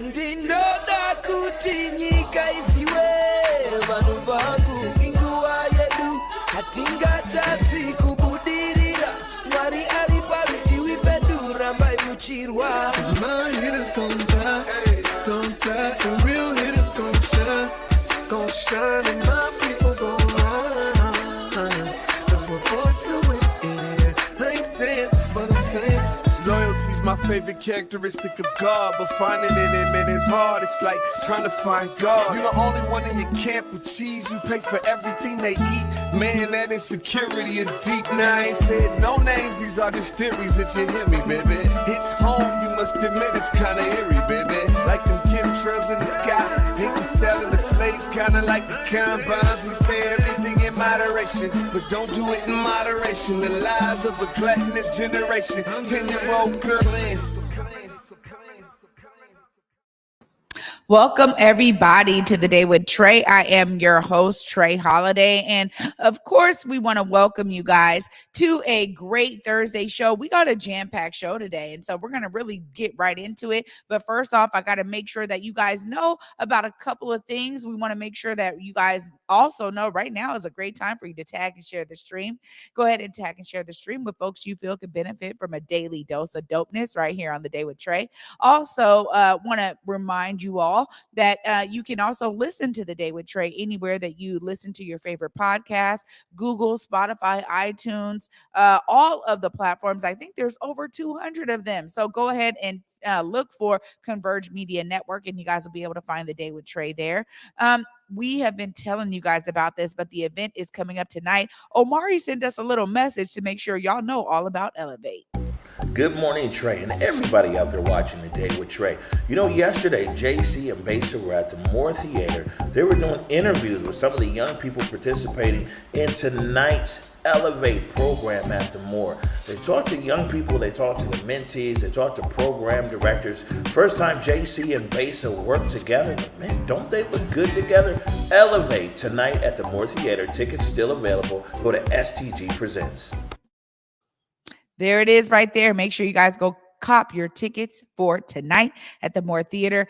Ndinoda kuti nyika isiwe vanhu vangu inguva yedu hatingatadzi kubudirira Mwari ari parutivi pedu rambai muchirwa 'Cause my hitters gon' die, don't die, the real hitters gon' shine and my people gon' rise 'Cause we're born to win, I ain't saying this but I'm saying Loyalty's my favorite characteristic of God, but finding it in it is hard. It's like trying to find God. You're the only one in your camp with cheese. You pay for everything they eat. Man, that insecurity is deep. Now I ain't said no names. These are just theories. If you hear me, baby, it's home. You must admit it's kind of eerie, baby. Like them chemtrails in the sky. Ain't the selling the slaves, kind of like the combines. We say everything in moderation, but don't do it in moderation. The lies of a gluttonous generation. 10-year-old girl in. Welcome everybody to the Day with Trae. I am your host, Trae Holiday. And of course, we want to welcome you guys to a great Thursday show. We got a jam-packed show today. And so we're going to really get right into it. But first off, I got to make sure that you guys know about a couple of things. We want to make sure that you guys also know right now is a great time for you to tag and share the stream. Go ahead and tag and share the stream with folks you feel could benefit from a daily dose of dopeness right here on the Day with Trae. Also, want to remind you all that you can also listen to the Day with Trae anywhere that you listen to your favorite podcast, Google, Spotify, iTunes, all of the platforms. I think there's over 200 of them. So go ahead and look for Converge Media Network, and you guys will be able to find the Day with Trae there. We have been telling you guys about this, but the event is coming up tonight. Omari sent us a little message to make sure y'all know all about Elevate. Good morning, Trae, and everybody out there watching the Day with Trae. You know, yesterday, JC and Besa were at the Moore Theater. They were doing interviews with some of the young people participating in tonight's Elevate program at the Moore. They talked to young people, they talked to the mentees, they talked to program directors. First time JC and Besa worked together, but man, don't they look good together? Elevate tonight at the Moore Theater. Tickets still available. Go to STG Presents. There it is right there. Make sure you guys go cop your tickets for tonight at the Moore Theater.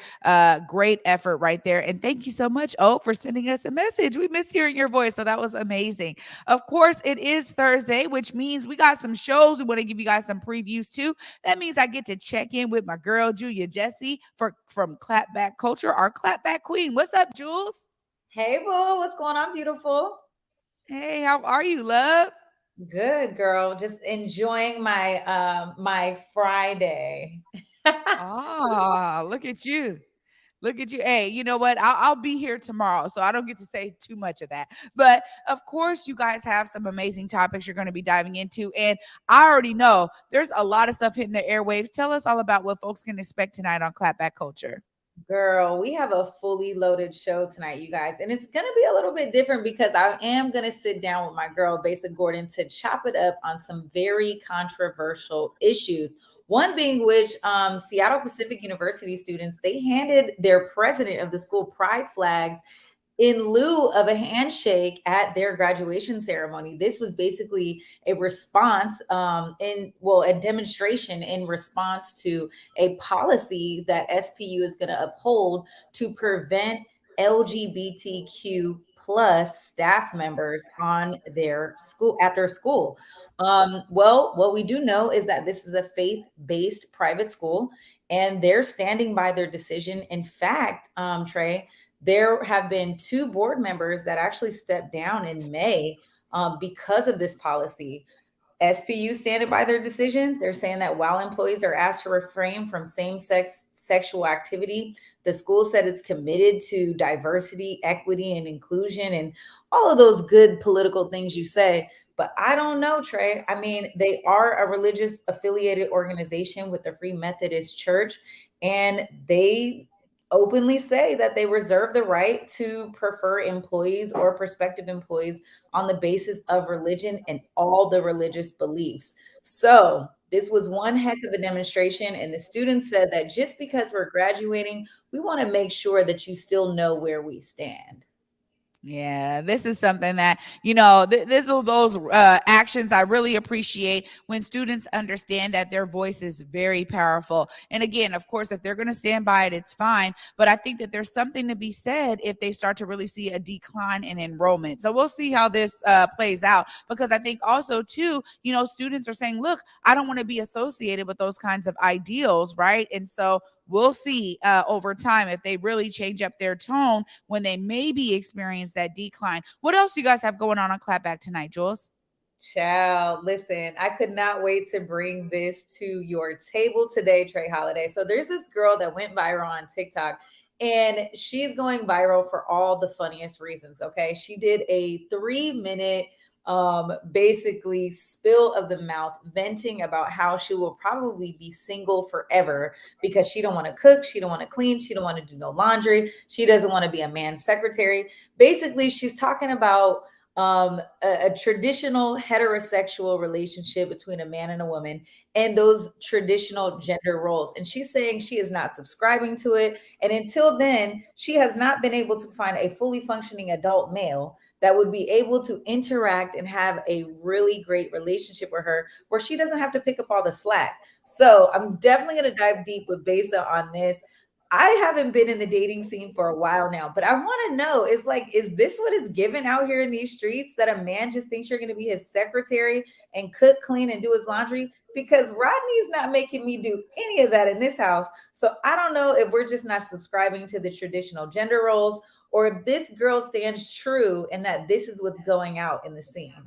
Great effort right there. And thank you so much, for sending us a message. We miss hearing your voice. So that was amazing. Of course, it is Thursday, which means we got some shows. We want to give you guys some previews too. That means I get to check in with my girl, Julia Jessie from Clapback Culture, our Clapback Queen. What's up, Jules? Hey, boo. What's going on, beautiful? Hey, how are you, love? Good, girl. Just enjoying my my Friday. Look at you. Look at you. Hey, you know what? I'll be here tomorrow, so I don't get to say too much of that. But of course, you guys have some amazing topics you're going to be diving into. And I already know there's a lot of stuff hitting the airwaves. Tell us all about what folks can expect tonight on Clapback Culture. Girl, we have a fully loaded show tonight, you guys. And it's going to be a little bit different because I am going to sit down with my girl, Besa Gordon, to chop it up on some very controversial issues. One being which Seattle Pacific University students, they handed their president of the school pride flags in lieu of a handshake at their graduation ceremony. This was basically a response a demonstration in response to a policy that SPU is going to uphold to prevent LGBTQ plus staff members at their school. Well, what we do know is that this is a faith-based private school, and they're standing by their decision. In fact, Trae, there have been 2 board members that actually stepped down in May because of this policy. SPU standing by their decision. They're saying that while employees are asked to refrain from same-sex sexual activity, the school said it's committed to diversity, equity, and inclusion, and all of those good political things you say. But I don't know, Trae. I mean, they are a religious affiliated organization with the Free Methodist Church, and they openly say that they reserve the right to prefer employees or prospective employees on the basis of religion and all the religious beliefs. So this was one heck of a demonstration. And the students said that just because we're graduating, we want to make sure that you still know where we stand. Yeah, this is something that, this are those actions I really appreciate when students understand that their voice is very powerful. And again, of course, if they're going to stand by it, it's fine. But I think that there's something to be said if they start to really see a decline in enrollment. So we'll see how this plays out, because I think also, too, students are saying, look, I don't want to be associated with those kinds of ideals, right? And so we'll see over time if they really change up their tone when they maybe experience that decline. What else you guys have going on Clapback tonight, Jules? Child, listen, I could not wait to bring this to your table today, Trae Holiday. So there's this girl that went viral on TikTok, and she's going viral for all the funniest reasons. Okay. She did a 3-minute basically spill of the mouth, venting about how she will probably be single forever because she don't want to cook, she don't want to clean, she don't want to do no laundry, she doesn't want to be a man's secretary. Basically, she's talking about a traditional heterosexual relationship between a man and a woman and those traditional gender roles. And she's saying she is not subscribing to it. And until then, she has not been able to find a fully functioning adult male that would be able to interact and have a really great relationship with her where she doesn't have to pick up all the slack. So I'm definitely going to dive deep with Besa on this. I haven't been in the dating scene for a while now, but I want to know, is this what is given out here in these streets, that a man just thinks you're going to be his secretary and cook, clean, and do his laundry? Because Rodney's not making me do any of that in this house. So I don't know if we're just not subscribing to the traditional gender roles, or if this girl stands true and that this is what's going out in the scene.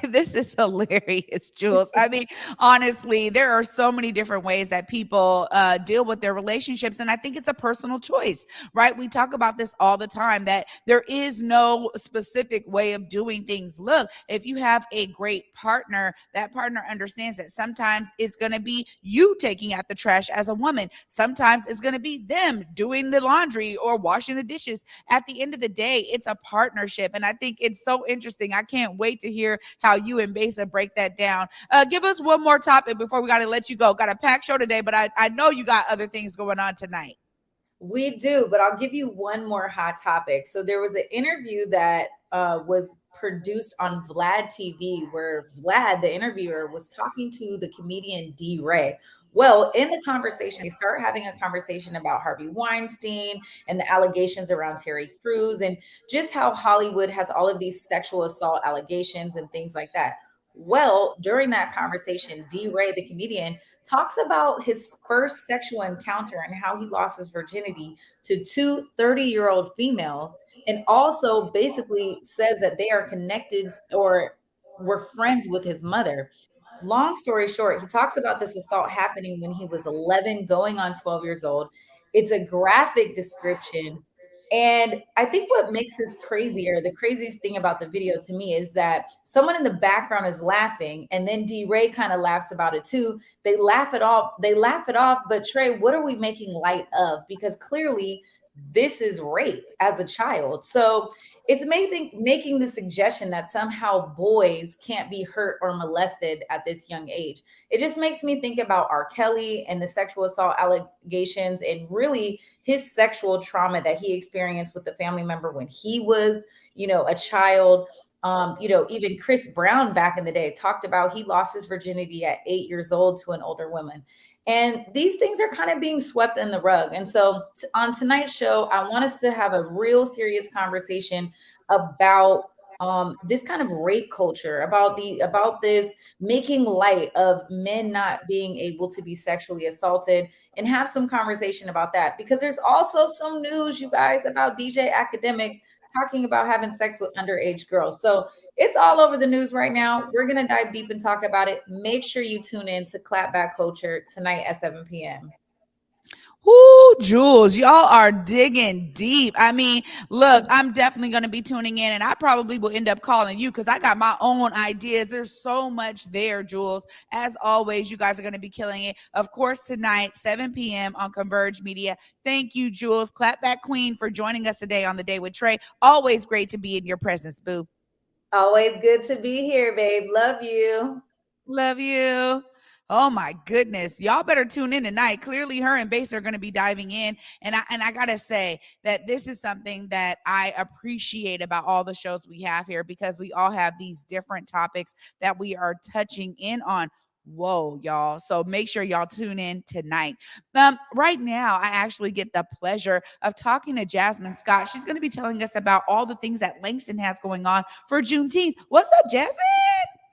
This is hilarious, Jules. I mean, honestly, there are so many different ways that people deal with their relationships. And I think it's a personal choice, right? We talk about this all the time, that there is no specific way of doing things. Look, if you have a great partner, that partner understands that sometimes it's going to be you taking out the trash as a woman. Sometimes it's going to be them doing the laundry or washing the dishes. At the end of the day, it's a partnership. And I think it's so interesting. I can't wait to hear how you and Besa break that down. Give us one more topic before we got to let you go. Got a packed show today, but I know you got other things going on tonight. We do, but I'll give you one more hot topic. So there was an interview that was produced on Vlad TV where Vlad, the interviewer, was talking to the comedian D-Ray. Well, in the conversation, they start having a conversation about Harvey Weinstein and the allegations around Terry Crews and just how Hollywood has all of these sexual assault allegations and things like that. Well, during that conversation, D-Ray, the comedian, talks about his first sexual encounter and how he lost his virginity to two 30-year-old females, and also basically says that they are connected or were friends with his mother. Long story short, he talks about this assault happening when he was 11, going on 12 years old. It's a graphic description. And I think what makes this crazier, the craziest thing about the video to me, is that someone in the background is laughing, and then D-Ray kind of laughs about it too. They laugh it off. But Trae, what are we making light of? Because clearly this is rape as a child. So it's making the suggestion that somehow boys can't be hurt or molested at this young age. It just makes me think about R. Kelly and the sexual assault allegations and really his sexual trauma that he experienced with the family member when he was, a child. Even Chris Brown back in the day talked about he lost his virginity at 8 years old to an older woman. And these things are kind of being swept in the rug. And so on tonight's show, I want us to have a real serious conversation about this kind of rape culture, about this making light of men not being able to be sexually assaulted, and have some conversation about that. Because there's also some news, you guys, about DJ academics talking about having sex with underage girls. So it's all over the news right now. We're going to dive deep and talk about it. Make sure you tune in to Clapback Culture tonight at 7 p.m. Woo, Jules, y'all are digging deep. I mean, look, I'm definitely going to be tuning in, and I probably will end up calling you because I got my own ideas. There's so much there, Jules. As always, you guys are going to be killing it. Of course, tonight, 7 p.m. on Converge Media. Thank you, Jules, Clapback Queen, for joining us today on The Day with Trae. Always great to be in your presence, boo. Always good to be here, babe. Love you. Love you. Oh my goodness. Y'all better tune in tonight. Clearly her and Bass are going to be diving in. And I got to say that this is something that I appreciate about all the shows we have here, because we all have these different topics that we are touching in on. Whoa, y'all. So make sure y'all tune in tonight. Right now, I actually get the pleasure of talking to Jazmyn Scott. She's going to be telling us about all the things that Langston has going on for Juneteenth. What's up, Jazmyn?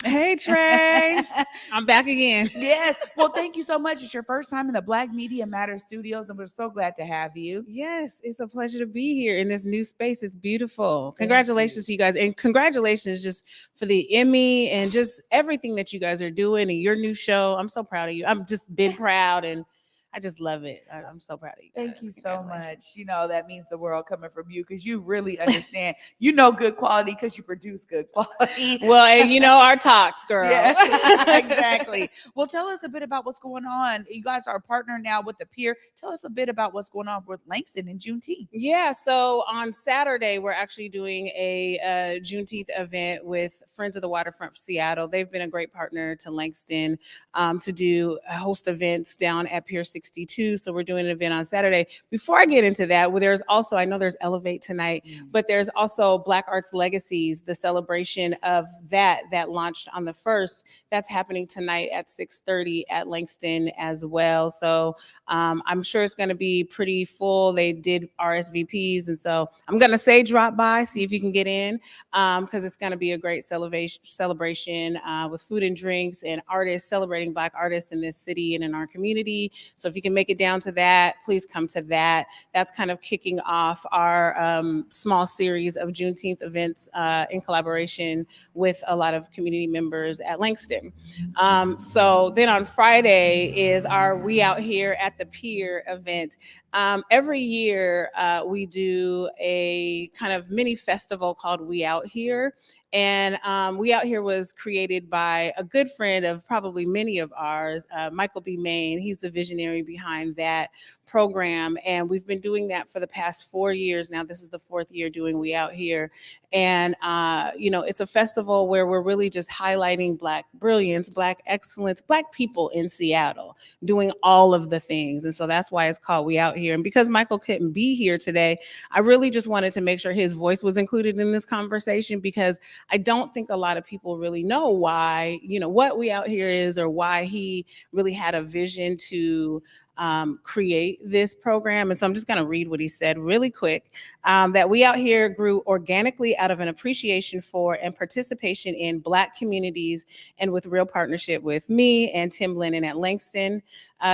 Hey, Trae. I'm back again. Yes. Well, thank you so much. It's your first time in the Black Media Matters studios, and we're so glad to have you. Yes, it's a pleasure to be here in this new space. It's beautiful. Congratulations to you guys. And congratulations just for the Emmy and just everything that you guys are doing and your new show. I'm so proud of you. I'm just been proud, and I just love it. I'm so proud of you guys. Thank you so much. You know, that means the world coming from you, because you really understand. You know good quality because you produce good quality. Well, and you know our talks, girl. Yeah, exactly. Well, tell us a bit about what's going on. You guys are a partner now with the Pier. Tell us a bit about what's going on with Langston and Juneteenth. Yeah, so on Saturday, we're actually doing a Juneteenth event with Friends of the Waterfront for Seattle. They've been a great partner to Langston to host events down at Pier 62. So we're doing an event on Saturday. Before I get into that, there's also, I know there's Elevate tonight, but there's also Black Arts Legacies, the celebration of that launched on the 1st. That's happening tonight at 6:30 at Langston as well. So I'm sure it's going to be pretty full. They did RSVPs. And so I'm going to say drop by, see if you can get in, because it's going to be a great celebration with food and drinks and artists celebrating Black artists in this city and in our community. So if you can make it down to that, please come to that. That's kind of kicking off our small series of Juneteenth events in collaboration with a lot of community members at Langston. So then on Friday is our We Out Here at the Pier event. Every year we do a kind of mini festival called We Out Here. And We Out Here was created by a good friend of probably many of ours, Michael B. Main. He's the visionary behind that program. And we've been doing that for the past 4 years now. This is the 4th year doing We Out Here. And, it's a festival where we're really just highlighting Black brilliance, Black excellence, Black people in Seattle doing all of the things. And so that's why it's called We Out Here. And because Michael couldn't be here today, I really just wanted to make sure his voice was included in this conversation, because I don't think a lot of people really know why, what We Out Here is, or why he really had a vision to create this program. And so I'm just going to read what he said really quick, that We Out Here grew organically out of an appreciation for and participation in Black communities, and with real partnership with me and Tim Lennon at Langston.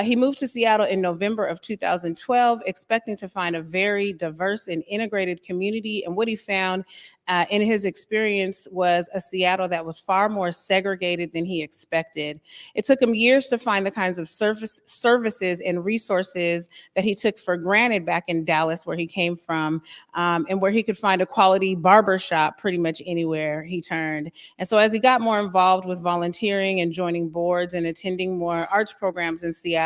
He moved to Seattle in November of 2012, expecting to find a very diverse and integrated community. And what he found in his experience was a Seattle that was far more segregated than he expected. It took him years to find the kinds of services and resources that he took for granted back in Dallas, where he came from, and where he could find a quality barbershop pretty much anywhere he turned. And so as he got more involved with volunteering and joining boards and attending more arts programs in Seattle,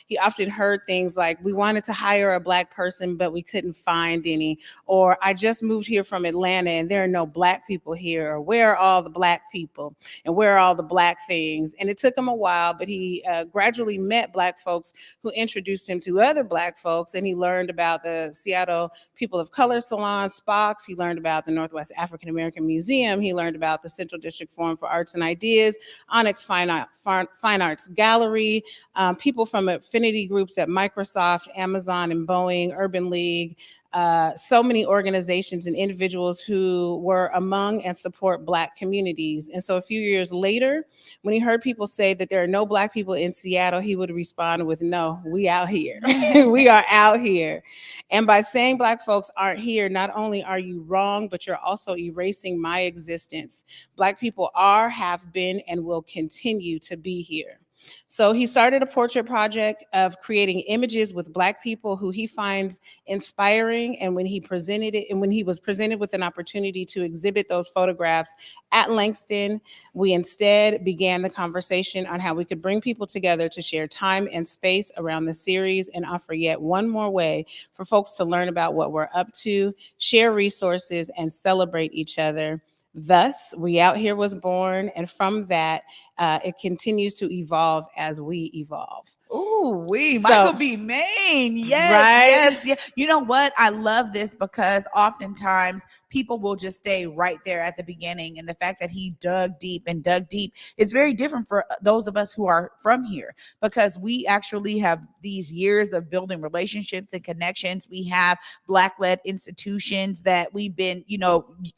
he often heard things like, we wanted to hire a Black person, but we couldn't find any. Or, I just moved here from Atlanta and there are no Black people here. Or, where are all the Black people? And where are all the Black things? And it took him a while, but he gradually met Black folks who introduced him to other Black folks. And he learned about the Seattle People of Color Salon, SPOX. He learned about the Northwest African American Museum. He learned about the Central District Forum for Arts and Ideas, Onyx Fine Arts Gallery, people from affinity groups at Microsoft, Amazon, and Boeing, Urban League, so many organizations and individuals who were among and support Black communities. And so a few years later, when he heard people say that there are no Black people in Seattle, he would respond with, no, we out here. We are out here. And by saying Black folks aren't here, not only are you wrong, but you're also erasing my existence. Black people are, have been, and will continue to be here. So he started a portrait project of creating images with Black people who he finds inspiring. And when he was presented with an opportunity to exhibit those photographs at Langston, we instead began the conversation on how we could bring people together to share time and space around the series and offer yet one more way for folks to learn about what we're up to, share resources, and celebrate each other. Thus, We Out Here was born, and from that, it continues to evolve as we evolve. Ooh, So- Michael B. Maine. Yes, Right? yes. You know what? I love this because oftentimes people will just stay right there at the beginning. And the fact that he dug deep is very different for those of us who are from here, because we actually have these years of building relationships and connections. We have Black-led institutions that we've been,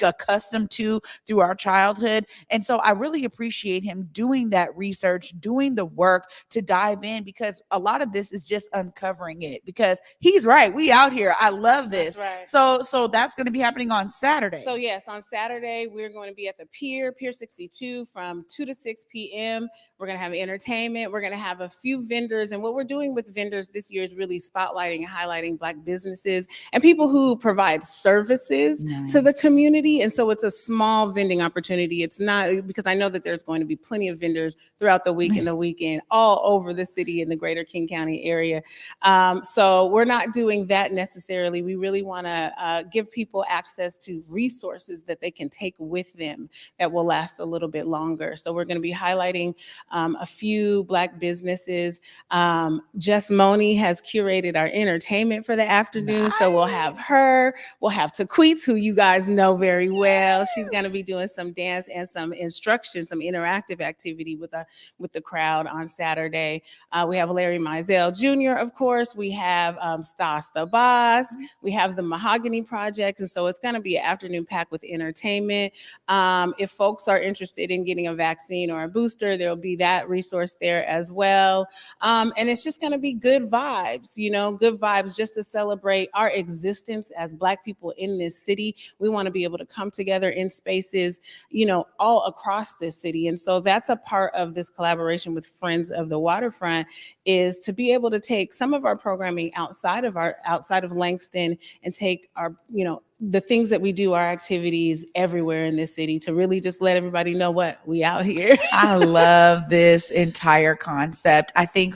accustomed to through our childhood. And so I really appreciate him doing that research, doing the work to dive in, because a lot of this is just uncovering it, because he's right. We out here. I love this. That's right. So that's going to be happening on Saturday. So yes, on Saturday, we're going to be at the Pier 62 from 2 to 6 p.m. We're going to have entertainment. We're going to have a few vendors. And what we're doing with vendors this year is really spotlighting and highlighting Black businesses and people who provide services to the community. And so it's a small vending opportunity. It's not, because I know that there's going to be plenty of vendors throughout the week and the weekend all over the city in the greater King County area. So we're not doing that necessarily. We really want to give people access to resources that they can take with them that will last a little bit longer. So we're going to be highlighting a few Black businesses. Jazmyn has curated our entertainment for the afternoon. Nice. So we'll have her. We'll have Taqueets, who you guys know very well. She's going to be doing some dance and some instruction, some interactive activity with the crowd on Saturday. We have Larry Mizell Jr., of course. We have Stas the Boss. We have the Mahogany Project. And so it's going to be an afternoon packed with entertainment. If folks are interested in getting a vaccine or a booster, there'll be that resource there as well. And it's just going to be good vibes, good vibes just to celebrate our existence as Black people in this city. We want to be able to come together in spaces, all across this city. And so that's a part of this collaboration with Friends of the Waterfront, is to be able to take some of our programming outside of Langston and take our, the things that we do, our activities everywhere in this city, to really just let everybody know what we out here. I love this entire concept. I think,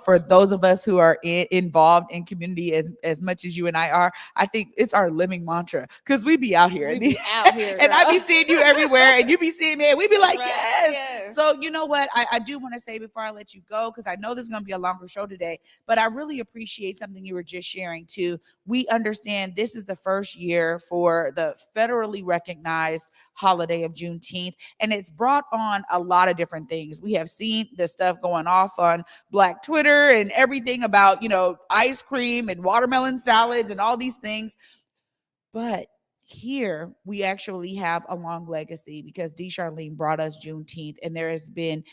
for those of us who are involved in community as much as you and I are, I think it's our living mantra, because we be out here. We be out here, and I be seeing you everywhere, and you be seeing me, and we be like, right. yes. So you know what? I do want to say before I let you go, because I know this is going to be a longer show today, but I really appreciate something you were just sharing too. We understand this is the first year for the federally recognized holiday of Juneteenth, and it's brought on a lot of different things. We have seen the stuff going off on Black Twitter and everything about, ice cream and watermelon salads and all these things. But here we actually have a long legacy, because D. Charlene brought us Juneteenth, and there has been,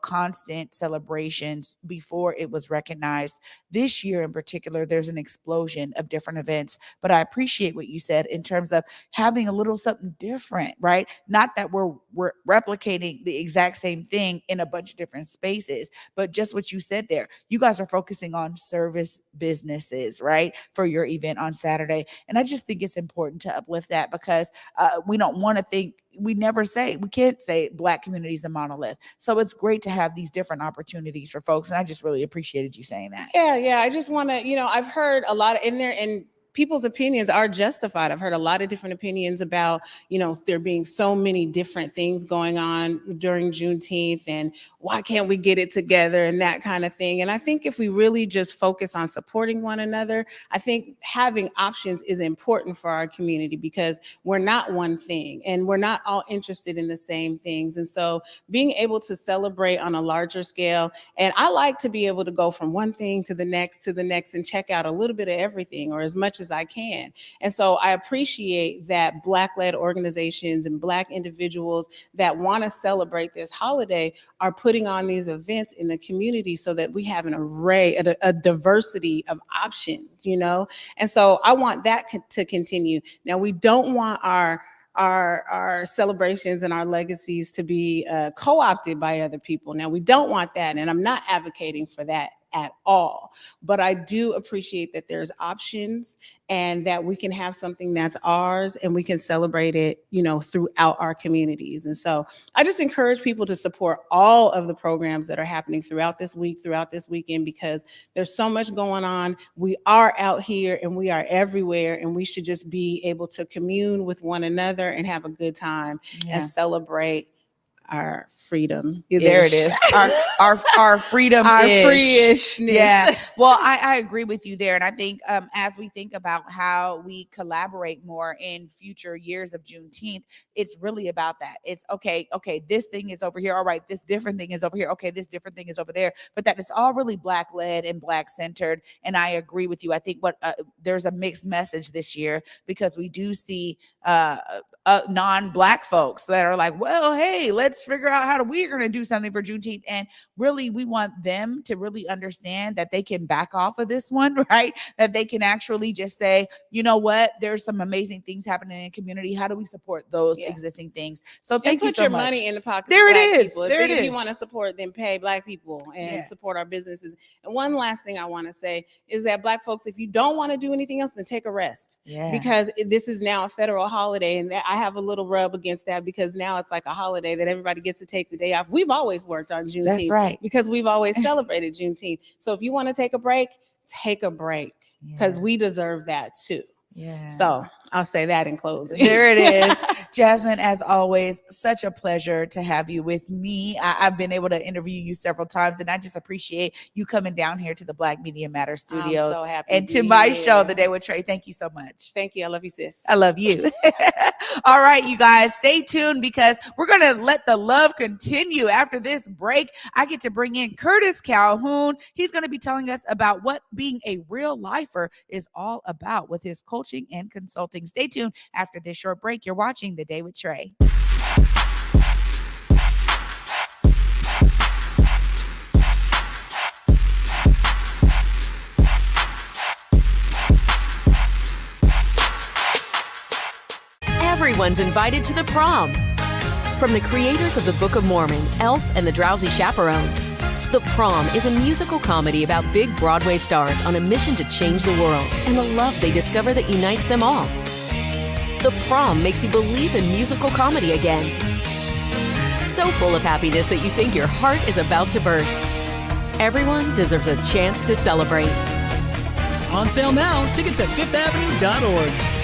constant celebrations before it was recognized. This year in particular, there's an explosion of different events, but I appreciate what you said in terms of having a little something different, right? Not that we're replicating the exact same thing in a bunch of different spaces, but just what you said there. You guys are focusing on service businesses, right, for your event on Saturday. And I just think it's important to uplift that, because we don't want to think, we can't say Black community is a monolith. So it's great to have these different opportunities for folks. And I just really appreciated you saying that. Yeah. I just want to, I've heard a lot in there, and people's opinions are justified. I've heard a lot of different opinions about, there being so many different things going on during Juneteenth, and why can't we get it together, and that kind of thing. And I think if we really just focus on supporting one another, I think having options is important for our community, because we're not one thing and we're not all interested in the same things. And so being able to celebrate on a larger scale, and I like to be able to go from one thing to the next and check out a little bit of everything, or as much as I can. And so I appreciate that Black-led organizations and Black individuals that want to celebrate this holiday are putting on these events in the community, so that we have an array, a diversity of options, And so I want that to continue. Now, we don't want our celebrations and our legacies to be co-opted by other people. Now, we don't want that, and I'm not advocating for that at all. But I do appreciate that there's options and that we can have something that's ours and we can celebrate it, you know, throughout our communities. And so I just encourage people to support all of the programs that are happening throughout this week, throughout this weekend, because there's so much going on. We are out here and we are everywhere, and we should just be able to commune with one another and have a good time and celebrate our freedom. There it is. Our freedom. Our free-ishness. Yeah. Well, I agree with you there. And I think as we think about how we collaborate more in future years of Juneteenth, it's really about that. It's okay, this thing is over here. All right, this different thing is over here. Okay, this different thing is over there. But that it's all really Black led and Black centered. And I agree with you. I think there's a mixed message this year, because we do see non-Black folks that are like, well, hey, let's figure out how we're going to do something for Juneteenth. And really, we want them to really understand that they can back off of this one, right? That they can actually just say, you know what, there's some amazing things happening in the community. How do we support those existing things? So thank you so much. Put your money in the pocket. There of it Black is. People. There if it is. you want to support, then pay Black people and support our businesses. And one last thing I want to say is that Black folks, if you don't want to do anything else, then take a rest. Because this is now a federal holiday, and I have a little rub against that, because now it's like a holiday that everybody gets to take the day off. We've always worked on Juneteenth. That's right. Because we've always celebrated Juneteenth. So if you want to take a break, because we deserve that too. Yeah. So I'll say that in closing. There it is. Jazmyn, as always, such a pleasure to have you with me. I've been able to interview you several times, and I just appreciate you coming down here to the Black Media Matter Studios. I'm so happy and to my show, The Day with Trae. Thank you so much. Thank you. I love you, sis. I love you. All right, you guys, stay tuned, because we're going to let the love continue after this break. I get to bring in Curtiss Calhoun. He's going to be telling us about what being a real lifer is all about with his coaching and consulting. Stay tuned after this short break. You're watching The Day with Trae. Everyone's invited to the prom. From the creators of the Book of Mormon, Elf, and The Drowsy Chaperone, The Prom is a musical comedy about big Broadway stars on a mission to change the world and the love they discover that unites them all. The Prom makes you believe in musical comedy again. So full of happiness that you think your heart is about to burst. Everyone deserves a chance to celebrate. On sale now. Tickets at fifthavenue.org.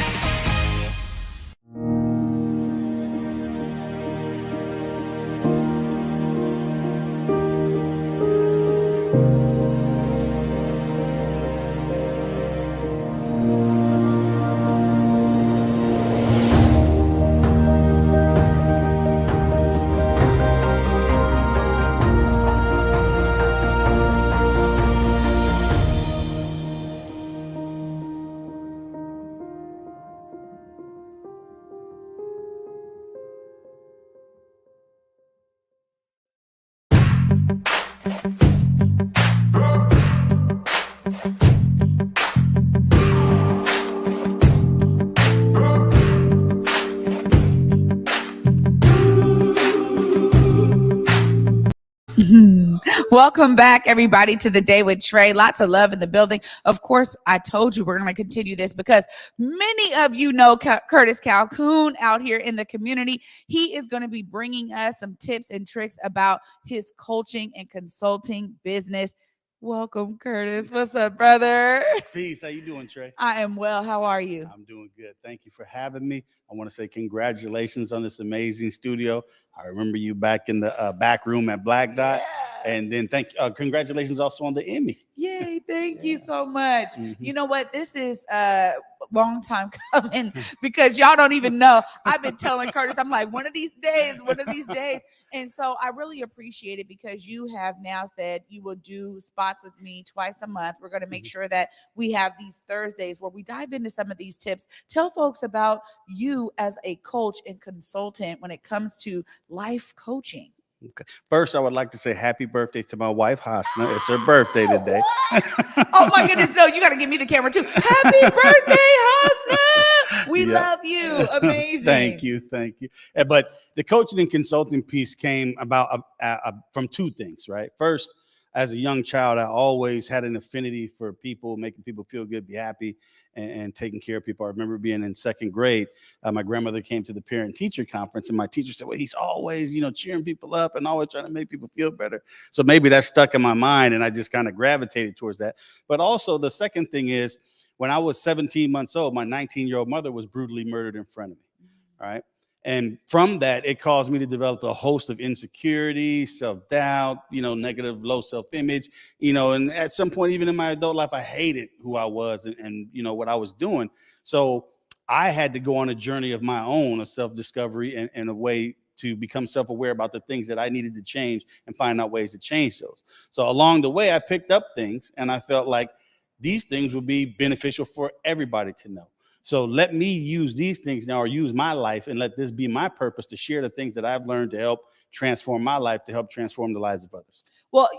Welcome back, everybody, to The Day with Trae. Lots of love in the building. Of course, I told you we're going to continue this because many of you know Curtiss Calhoun out here in the community. He is going to be bringing us some tips and tricks about his coaching and consulting business. Welcome, Curtiss. What's up, brother? Peace. How you doing, Trae? I am well. How are you? I'm doing good. Thank you for having me. I want to say congratulations on this amazing studio. I remember you back in the back room at Black Dot. And then congratulations also on the Emmy. Yay, thank you so much. Mm-hmm. You know what? This is a long time coming because y'all don't even know. I've been telling Curtiss, I'm like, one of these days. And so I really appreciate it because you have now said you will do spots with me twice a month. We're going to make sure that we have these Thursdays where we dive into some of these tips. Tell folks about you as a coach and consultant when it comes to life coaching. Okay. First, I would like to say happy birthday to my wife, Hasna. It's her birthday today. Oh, my goodness. No, you got to give me the camera, too. Happy birthday, Hasna. We love you. Amazing. Thank you. But the coaching and consulting piece came about from two things, right? First, as a young child, I always had an affinity for people, making people feel good, be happy, and taking care of people. I remember being in second grade. My grandmother came to the parent-teacher conference, and my teacher said, well, he's always, cheering people up and always trying to make people feel better. So maybe that stuck in my mind, and I just kind of gravitated towards that. But also the second thing is, when I was 17 months old, my 19-year-old mother was brutally murdered in front of me, right? And from that, it caused me to develop a host of insecurity, self-doubt, negative, low self-image, and at some point, even in my adult life, I hated who I was and what I was doing. So I had to go on a journey of my own, of self-discovery and a way to become self-aware about the things that I needed to change and find out ways to change those. So along the way, I picked up things, and I felt like these things would be beneficial for everybody to know. So let me use these things now, or use my life, and let this be my purpose to share the things that I've learned to help transform my life, to help transform the lives of others. Well,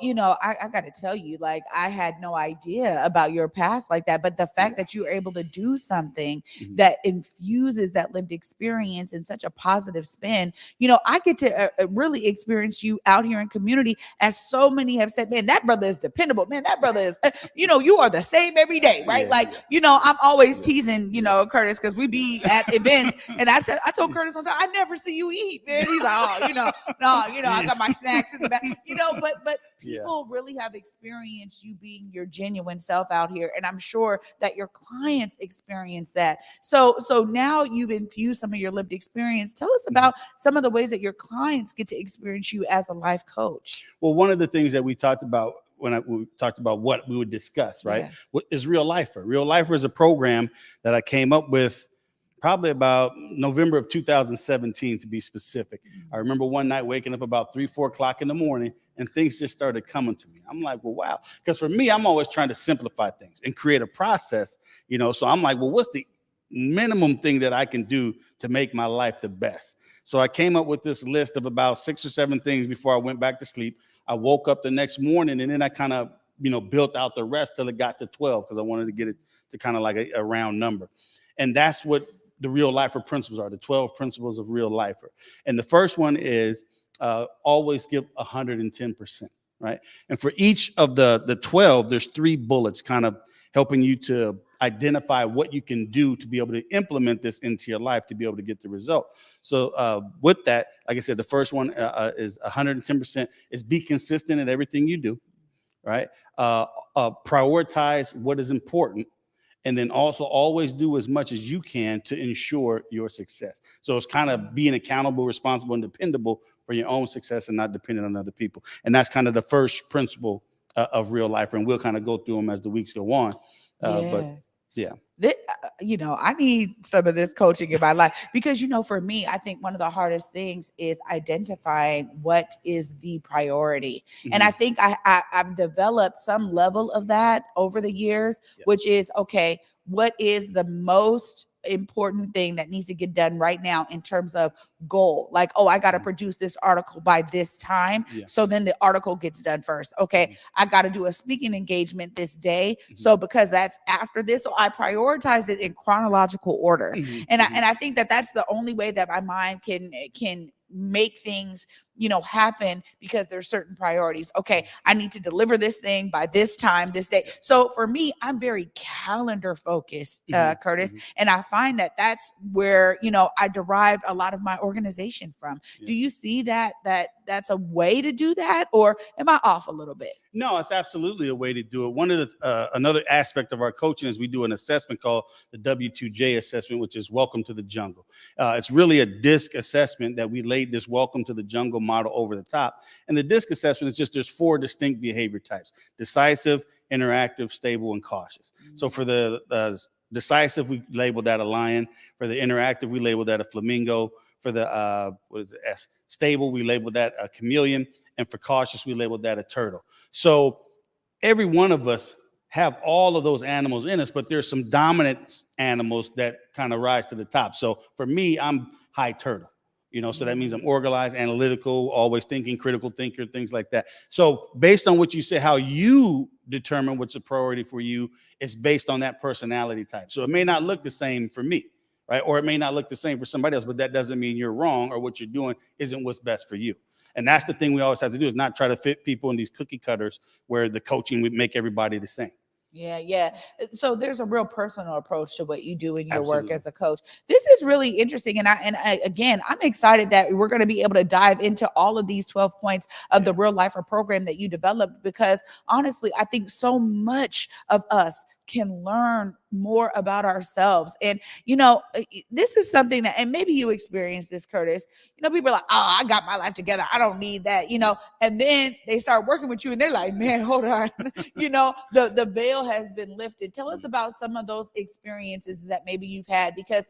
I got to tell you, like, I had no idea about your past like that. But the fact that you were able to do something that infuses that lived experience in such a positive spin, I get to really experience you out here in community, as so many have said, man, that brother is dependable. Man, that brother is, you are the same every day, right? I'm always teasing, Curtiss, because we be at events. And I told Curtiss one time, I never see you eat, man. He's like, I got my snacks in the back, but people really have experienced you being your genuine self out here. And I'm sure that your clients experience that. So now you've infused some of your lived experience. Tell us about some of the ways that your clients get to experience you as a life coach. Well, one of the things that we talked about when we talked about what we would discuss, right, is Realifer. Realifer is a program that I came up with probably about November of 2017, to be specific. I remember one night waking up about 3-4 o'clock in the morning, and things just started coming to me. I'm like, well, wow. Because for me, I'm always trying to simplify things and create a process, so I'm like, well, what's the minimum thing that I can do to make my life the best? So I came up with this list of about 6 or 7 things before I went back to sleep. I woke up the next morning, and then I kind of, built out the rest till it got to 12, because I wanted to get it to kind of like a round number. And that's what the Realifer principles are, the 12 principles of Realifer. And the first one is always give 110%, right? And for each of the 12, there's 3 bullets kind of helping you to identify what you can do to be able to implement this into your life to be able to get the result. So with that, like I said, the first one is 110% is be consistent in everything you do, right? Prioritize what is important. And then also always do as much as you can to ensure your success. So it's kind of being accountable, responsible, and dependable for your own success and not dependent on other people. And that's kind of the first principle of Realifer. And we'll kind of go through them as the weeks go on. But yeah. I need some of this coaching in my life because, for me, I think one of the hardest things is identifying what is the priority. And I think I've developed some level of that over the years, which is, okay, what is the most important thing that needs to get done right now in terms of goal? Like, oh, I got to produce this article by this time. So then the article gets done first. Okay. I got to do a speaking engagement this day. So because that's after this, so I prioritize it in chronological order. And I think that that's the only way that my mind can make things happen, because there's certain priorities. Okay, I need to deliver this thing by this time, this day. So for me, I'm very calendar focused, Curtiss. And I find that that's where, I derived a lot of my organization from. Do you see that that's a way to do that, or am I off a little bit? No, it's absolutely a way to do it. One of the another aspect of our coaching is we do an assessment called the W2j Assessment, which is Welcome to the Jungle. It's really a DISC assessment that we laid this Welcome to the Jungle model over the top. And the DISC assessment is just there's 4 distinct behavior types: decisive, interactive, stable, and cautious. So for the decisive, we labeled that a lion. For the interactive, we labeled that a flamingo. For the stable, we labeled that a chameleon. And for cautious, we labeled that a turtle. So every one of us have all of those animals in us, but there's some dominant animals that kind of rise to the top. So for me, I'm high turtle. So that means I'm organized, analytical, always thinking, critical thinker, things like that. So based on what you say, how you determine what's a priority for you is based on that personality type. So it may not look the same for me, right? Or it may not look the same for somebody else, but that doesn't mean you're wrong or what you're doing isn't what's best for you. And that's the thing we always have to do, is not try to fit people in these cookie cutters where the coaching would make everybody the same. Yeah. So there's a real personal approach to what you do in your Absolutely. work as a coach. This is really interesting. And I again, I'm excited that we're going to be able to dive into all of these 12 points of the Realifer program that you developed, because honestly, I think so much of us can learn more about ourselves. And, this is something that, and maybe you experienced this, Curtiss, people are like, oh, I got my life together, I don't need that, and then they start working with you and they're like, man, hold on. The veil has been lifted. Tell us about some of those experiences that maybe you've had, because,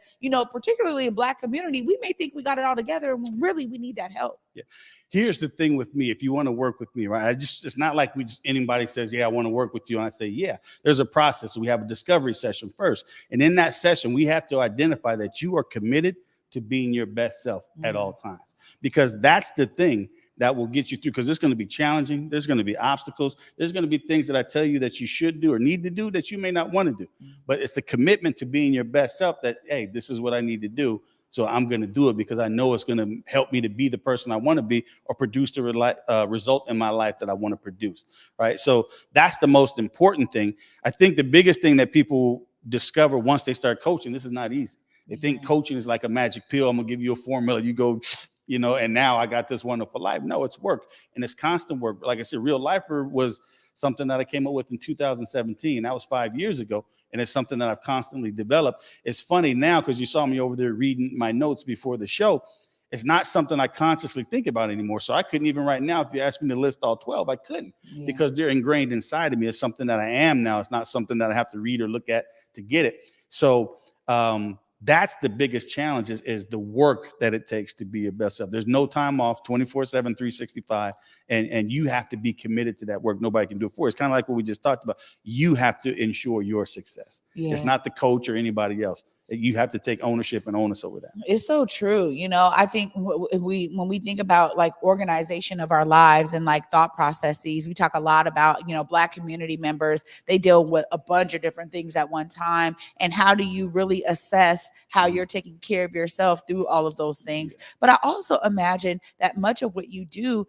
particularly in Black community, we may think we got it all together and really we need that help. Yeah. Here's the thing with me. If you want to work with me, right? It's not like anybody says, yeah, I want to work with you. And I say, yeah, there's a process. So we have a discovery session first. And in that session, we have to identify that you are committed to being your best self at all times, because that's the thing that will get you through, because it's going to be challenging. There's going to be obstacles. There's going to be things that I tell you that you should do or need to do that you may not want to do. But it's the commitment to being your best self that, hey, this is what I need to do. So I'm going to do it because I know it's going to help me to be the person I want to be, or produce the result in my life that I want to produce. Right. So that's the most important thing. I think the biggest thing that people discover once they start coaching, this is not easy. They think coaching is like a magic pill. I'm going to give you a formula. You go, and now I got this wonderful life. No, it's work, and it's constant work. Like I said, Realifer was something that I came up with in 2017. That was 5 years ago. And it's something that I've constantly developed. It's funny now, because you saw me over there reading my notes before the show. It's not something I consciously think about anymore. So I couldn't even right now, if you asked me to list all 12, I couldn't, because they're ingrained inside of me. It's something that I am now. It's not something that I have to read or look at to get it. So that's the biggest challenge, is the work that it takes to be your best self. There's no time off, 24/7, 365. And you have to be committed to that work. Nobody can do it for you. It's kind of like what we just talked about. You have to ensure your success. It's not the coach or anybody else. You have to take ownership and onus over that. It's so true. I think when we think about like organization of our lives and like thought processes, we talk a lot about, Black community members. They deal with a bunch of different things at one time. And how do you really assess how you're taking care of yourself through all of those things? But I also imagine that much of what you do,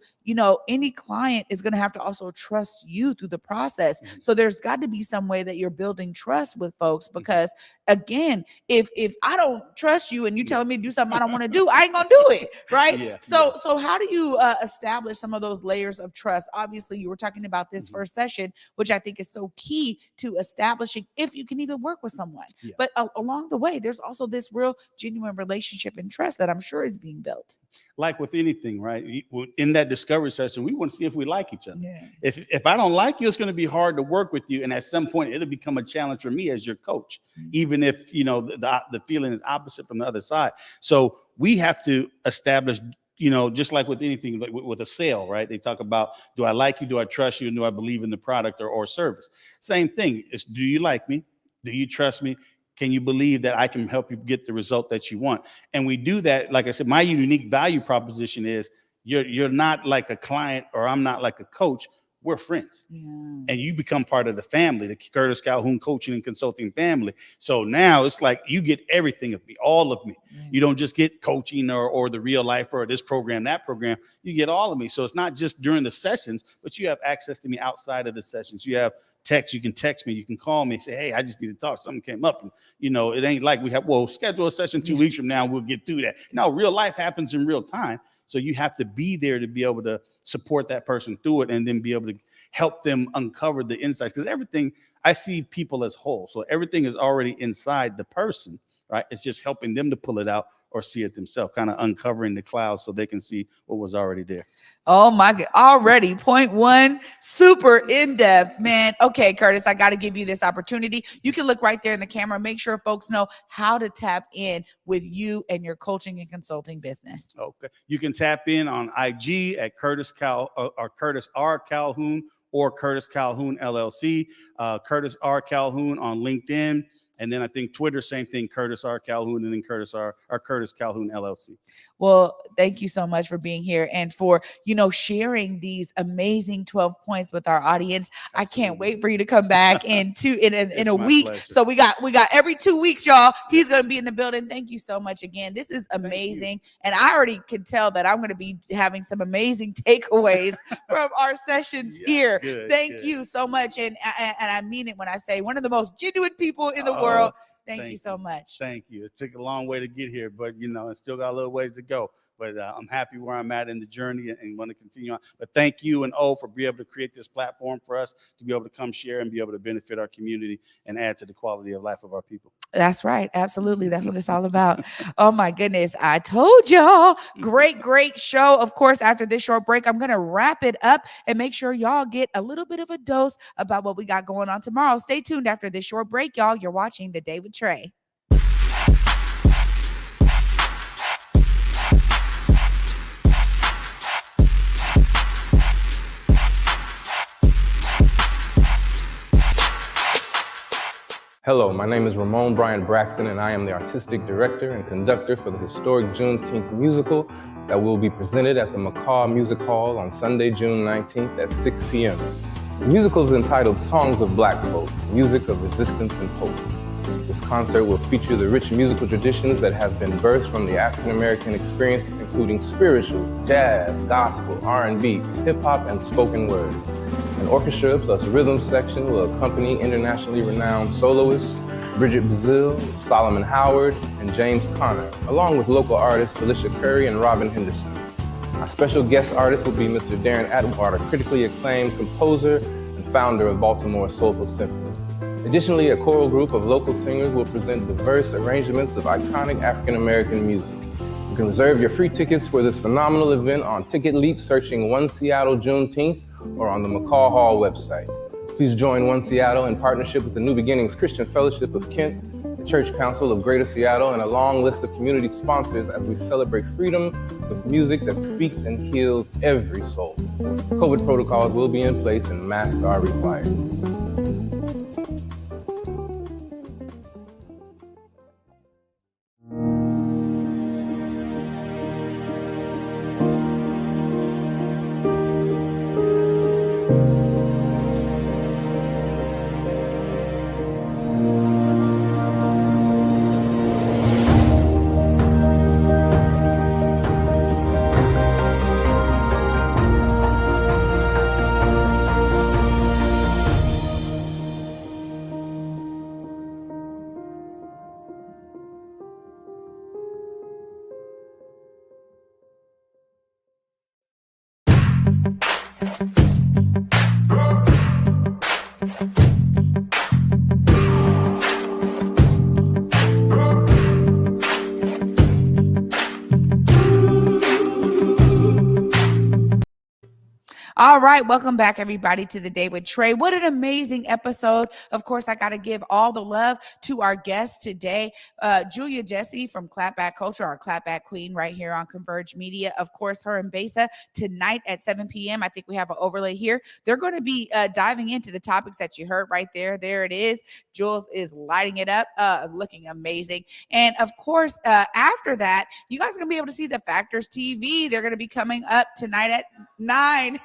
any client is going to have to also trust you through the process. So there's got to be some way that you're building trust with folks, because again, if I don't trust you and you telling me to do something I don't want to do, I ain't gonna do it, right? So how do you establish some of those layers of trust? Obviously, you were talking about this first session, which I think is so key to establishing if you can even work with someone. But along the way, there's also this real genuine relationship and trust that I'm sure is being built. Like with anything, right? In that discovery session, we want to see if we like each other. If I don't like you, it's going to be hard to work with you. And at some point, it'll become a challenge for me as your coach, even if, the feeling is opposite from the other side. So we have to establish, just like with anything, like with a sale, right? They talk about, do I like you? Do I trust you? And do I believe in the product or service? Same thing. It's, do you like me? Do you trust me? Can you believe that I can help you get the result that you want? And we do that. Like I said, my unique value proposition is you're not like a client, or I'm not like a coach. We're friends. And you become part of the family, the Curtiss Calhoun coaching and consulting family. So now it's like you get everything of me, all of me. You don't just get coaching or the Realifer or this program, that program. You get all of me. So it's not just during the sessions, but you have access to me outside of the sessions. You have text. You can text me. You can call me and say, hey, I just need to talk. Something came up. And, it ain't like we have, schedule a session 2 weeks from now. We'll get through that. No, real life happens in real time. So you have to be there to be able to support that person through it, and then be able to help them uncover the insights. Because everything, I see people as whole. So everything is already inside the person, right? It's just helping them to pull it out or see it themselves, kind of uncovering the clouds so they can see what was already there. Oh my God. Already point one, super in-depth, man. Okay, Curtiss, I got to give you this opportunity. You can look right there in the camera. Make sure folks know how to tap in with you and your coaching and consulting business. Okay. You can tap in on IG at Curtiss R. Calhoun or Curtiss Calhoun LLC, Curtiss R. Calhoun on LinkedIn. And then I think Twitter, same thing, Curtiss R. Calhoun, and then Curtiss Calhoun LLC. Well, thank you so much for being here and for, sharing these amazing 12 points with our audience. Absolutely. I can't wait for you to come back in a week. Pleasure. So we got every 2 weeks, y'all. He's going to be in the building. Thank you so much again. This is amazing. And I already can tell that I'm going to be having some amazing takeaways from our sessions here. Good, Thank you so much. And I mean it when I say one of the most genuine people in the world. Thank you so much. Thank you. It took a long way to get here, but it's still got a little ways to go. But I'm happy where I'm at in the journey and want to continue on. But thank you and for being able to create this platform for us to be able to come share and be able to benefit our community and add to the quality of life of our people. That's right. Absolutely. That's what it's all about. Oh my goodness. I told y'all. Great show. Of course, after this short break, I'm going to wrap it up and make sure y'all get a little bit of a dose about what we got going on tomorrow. Stay tuned after this short break, y'all. You're watching The Day with Trae. Hello, my name is Ramon Bryant Braxton, and I am the artistic director and conductor for the historic Juneteenth musical that will be presented at the McCaw Music Hall on Sunday, June 19th at 6 p.m. The musical is entitled Songs of Black Folk, Music of Resistance and Hope. This concert will feature the rich musical traditions that have been birthed from the African American experience, including spirituals, jazz, gospel, R&B, hip-hop, and spoken word. An orchestra plus rhythm section will accompany internationally renowned soloists Bridget Bazile, Solomon Howard, and James Conner, along with local artists Felicia Curry and Robin Henderson. Our special guest artist will be Mr. Darren Atwater, critically acclaimed composer and founder of Baltimore Soulful Symphony. Additionally, a choral group of local singers will present diverse arrangements of iconic African American music. You can reserve your free tickets for this phenomenal event on Ticket Leap, searching One Seattle Juneteenth, or on the McCaw Hall website. Please join One Seattle in partnership with the New Beginnings Christian Fellowship of Kent, the Church Council of Greater Seattle, and a long list of community sponsors as we celebrate freedom with music that speaks and heals every soul. COVID protocols will be in place and masks are required. All right, welcome back, everybody, to The Day with Trae. What an amazing episode. Of course, I got to give all the love to our guest today, Julia Jessie from Clapback Culture, our Clapback Queen right here on Converge Media. Of course, her and Besa tonight at 7 p.m. I think we have an overlay here. They're going to be diving into the topics that you heard right there. There it is. Jules is lighting it up, looking amazing. And of course, after that, you guys are going to be able to see the Factors TV. They're going to be coming up tonight at 9.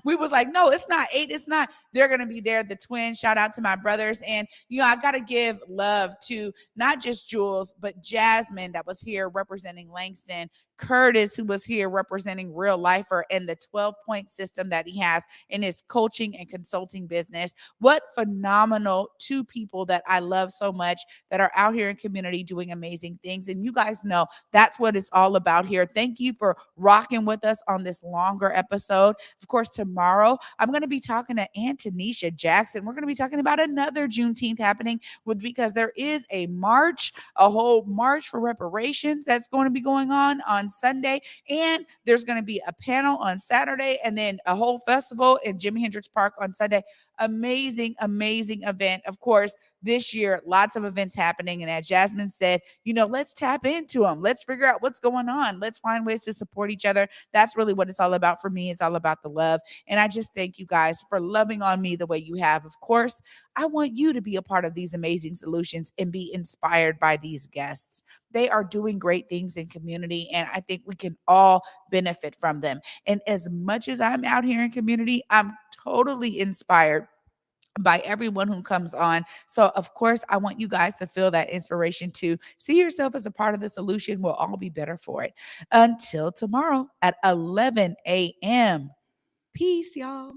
We was like, no, it's not 8. It's not. They're going to be there. The twins. Shout out to my brothers. And, I got to give love to not just Jules, but Jazmyn that was here representing Langston, Curtiss, who was here representing Realifer, and the 12-point system that he has in his coaching and consulting business. What phenomenal two people that I love so much that are out here in community doing amazing things. And you guys know that's what it's all about here. Thank you for rocking with us on this longer episode. Of course, tomorrow I'm going to be talking to Antonisha Jackson. We're going to be talking about another Juneteenth happening because there is a march, a whole march for reparations that's going to be going on Sunday, and there's going to be a panel on Saturday, and then a whole festival in Jimi Hendrix Park on Sunday. amazing event. Of course, this year, lots of events happening. And as Jazmyn said, let's tap into them. Let's figure out what's going on. Let's find ways to support each other. That's really what it's all about for me. It's all about the love. And I just thank you guys for loving on me the way you have. Of course, I want you to be a part of these amazing solutions and be inspired by these guests. They are doing great things in community, and I think we can all benefit from them. And as much as I'm out here in community, I'm totally inspired by everyone who comes on. So of course, I want you guys to feel that inspiration too. See yourself as a part of the solution. We'll all be better for it. Until tomorrow at 11 a.m. Peace, y'all.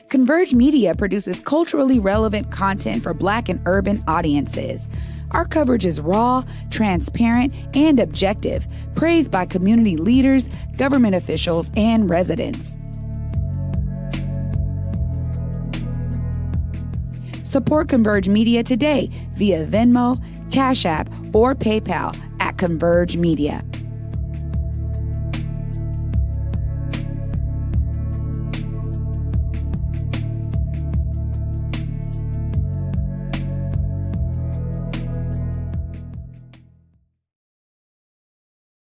Converge Media produces culturally relevant content for Black and urban audiences. Our coverage is raw, transparent, and objective, praised by community leaders, government officials, and residents. Support Converge Media today via Venmo, Cash App, or PayPal at Converge Media.